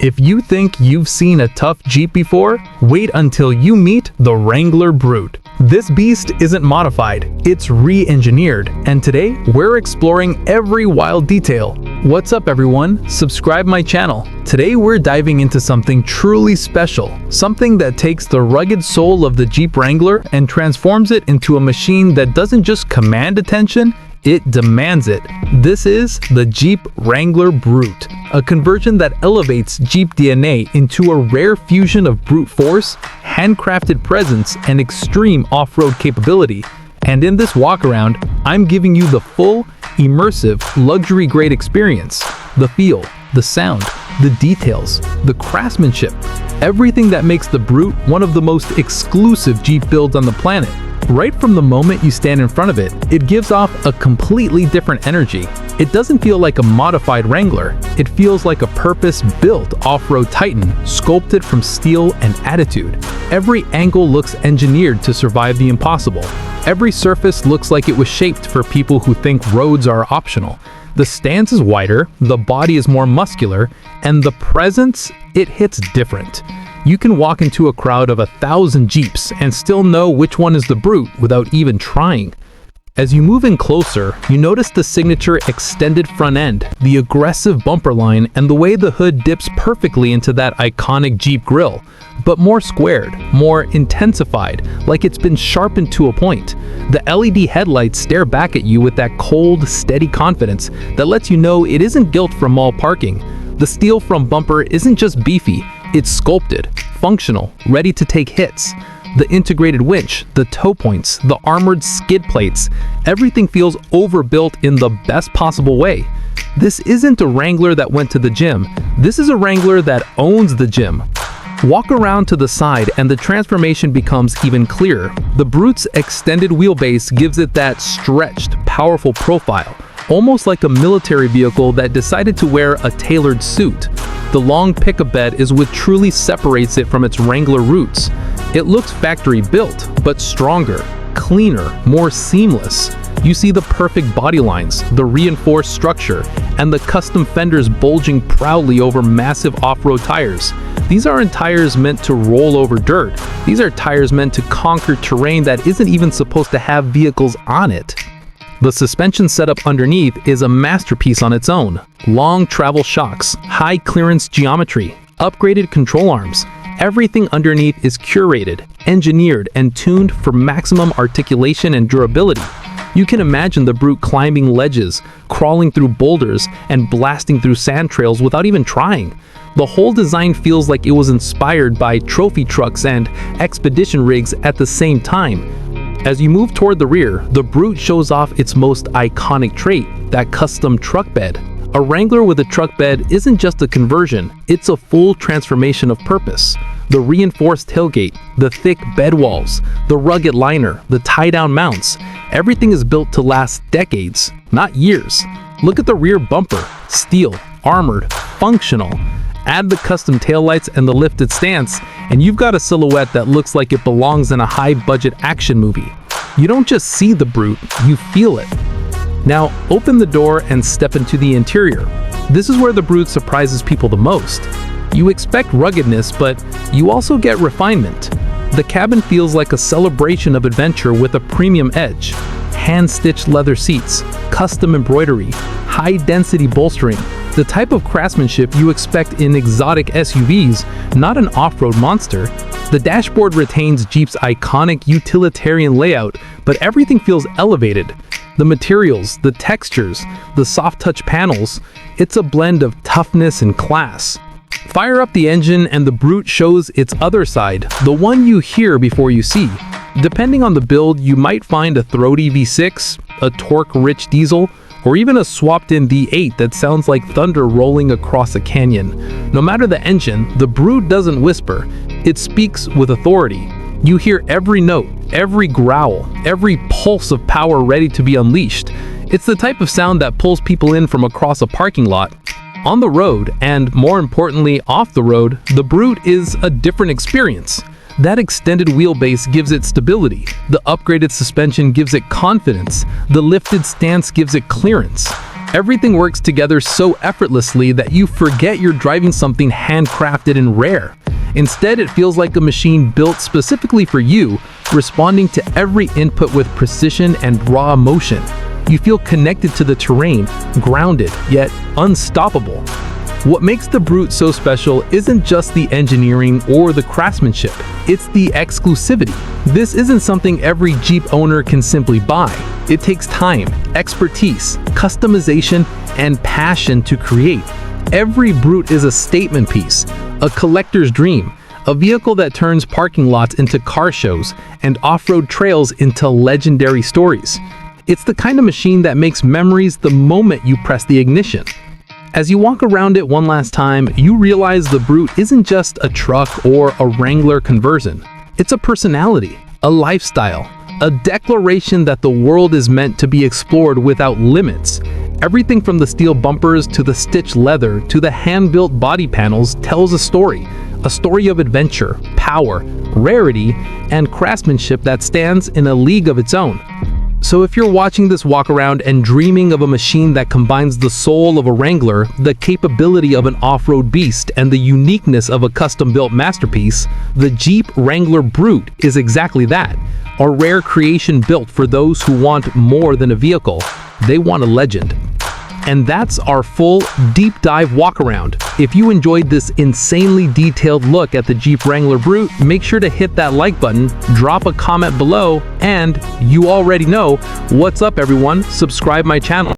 If you think you've seen a tough Jeep before, wait until you meet the Wrangler Brute. This beast isn't modified, it's re-engineered, and today we're exploring every wild detail. What's up everyone? Subscribe my channel. Today we're diving into something truly special, something that takes the rugged soul of the Jeep Wrangler and transforms it into a machine that doesn't just command attention, it demands it. This is the Jeep Wrangler Brute, a conversion that elevates Jeep DNA into a rare fusion of brute force, handcrafted presence, and extreme off-road capability. And in this walkaround, I'm giving you the full, immersive, luxury-grade experience. The feel, the sound, the details, the craftsmanship, everything that makes the Brute one of the most exclusive Jeep builds on the planet. Right from the moment you stand in front of it, it gives off a completely different energy. It doesn't feel like a modified Wrangler. It feels like a purpose-built off-road titan, sculpted from steel and attitude. Every angle looks engineered to survive the impossible. Every surface looks like it was shaped for people who think roads are optional. The stance is wider, the body is more muscular, and the presence, it hits different. You can walk into a crowd of 1,000 Jeeps and still know which one is the Brute without even trying. As you move in closer, you notice the signature extended front end, the aggressive bumper line, and the way the hood dips perfectly into that iconic Jeep grille, but more squared, more intensified, like it's been sharpened to a point. The LED headlights stare back at you with that cold, steady confidence that lets you know it isn't guilt from mall parking. The steel front bumper isn't just beefy, it's sculpted, functional, ready to take hits. The integrated winch, the tow points, the armored skid plates, everything feels overbuilt in the best possible way. This isn't a Wrangler that went to the gym. This is a Wrangler that owns the gym. Walk around to the side and the transformation becomes even clearer. The Brute's extended wheelbase gives it that stretched, powerful profile, almost like a military vehicle that decided to wear a tailored suit. The long pickup bed is what truly separates it from its Wrangler roots. It looks factory built, but stronger, cleaner, more seamless. You see the perfect body lines, the reinforced structure, and the custom fenders bulging proudly over massive off-road tires. These aren't tires meant to roll over dirt. These are tires meant to conquer terrain that isn't even supposed to have vehicles on it. The suspension setup underneath is a masterpiece on its own. Long travel shocks, high clearance geometry, upgraded control arms. Everything underneath is curated, engineered, and tuned for maximum articulation and durability. You can imagine the Brute climbing ledges, crawling through boulders, and blasting through sand trails without even trying. The whole design feels like it was inspired by trophy trucks and expedition rigs at the same time. As you move toward the rear, the Brute shows off its most iconic trait, that custom truck bed. A Wrangler with a truck bed isn't just a conversion, it's a full transformation of purpose. The reinforced tailgate, the thick bed walls, the rugged liner, the tie-down mounts, everything is built to last decades, not years. Look at the rear bumper, steel, armored, functional. Add the custom taillights and the lifted stance, and you've got a silhouette that looks like it belongs in a high-budget action movie. You don't just see the Brute, you feel it. Now, open the door and step into the interior. This is where the Brute surprises people the most. You expect ruggedness, but you also get refinement. The cabin feels like a celebration of adventure with a premium edge. Hand-stitched leather seats, custom embroidery, high-density bolstering, the type of craftsmanship you expect in exotic SUVs, not an off-road monster. The dashboard retains Jeep's iconic utilitarian layout, but everything feels elevated. The materials, the textures, the soft-touch panels, it's a blend of toughness and class. Fire up the engine and the Brute shows its other side, the one you hear before you see. Depending on the build, you might find a throaty V6, a torque-rich diesel, or even a swapped-in V8 that sounds like thunder rolling across a canyon. No matter the engine, the Brute doesn't whisper. It speaks with authority. You hear every note, every growl, every pulse of power ready to be unleashed. It's the type of sound that pulls people in from across a parking lot. On the road, and more importantly off the road, the Brute is a different experience. That extended wheelbase gives it stability, the upgraded suspension gives it confidence, the lifted stance gives it clearance. Everything works together so effortlessly that you forget you're driving something handcrafted and rare. Instead, it feels like a machine built specifically for you, responding to every input with precision and raw emotion. You feel connected to the terrain, grounded, yet unstoppable. What makes the Brute so special isn't just the engineering or the craftsmanship, it's the exclusivity. This isn't something every Jeep owner can simply buy. It takes time, expertise, customization, and passion to create. Every Brute is a statement piece, a collector's dream, a vehicle that turns parking lots into car shows and off-road trails into legendary stories. It's the kind of machine that makes memories the moment you press the ignition. As you walk around it one last time, you realize the Brute isn't just a truck or a Wrangler conversion. It's a personality, a lifestyle, a declaration that the world is meant to be explored without limits. Everything from the steel bumpers to the stitched leather to the hand-built body panels tells a story of adventure, power, rarity, and craftsmanship that stands in a league of its own. So if you're watching this walk around and dreaming of a machine that combines the soul of a Wrangler, the capability of an off-road beast, and the uniqueness of a custom-built masterpiece, the Jeep Wrangler Brute is exactly that. A rare creation built for those who want more than a vehicle. They want a legend. And that's our full deep dive walk around. If you enjoyed this insanely detailed look at the Jeep Wrangler Brute, make sure to hit that like button, drop a comment below, and you already know what's up everyone, subscribe my channel.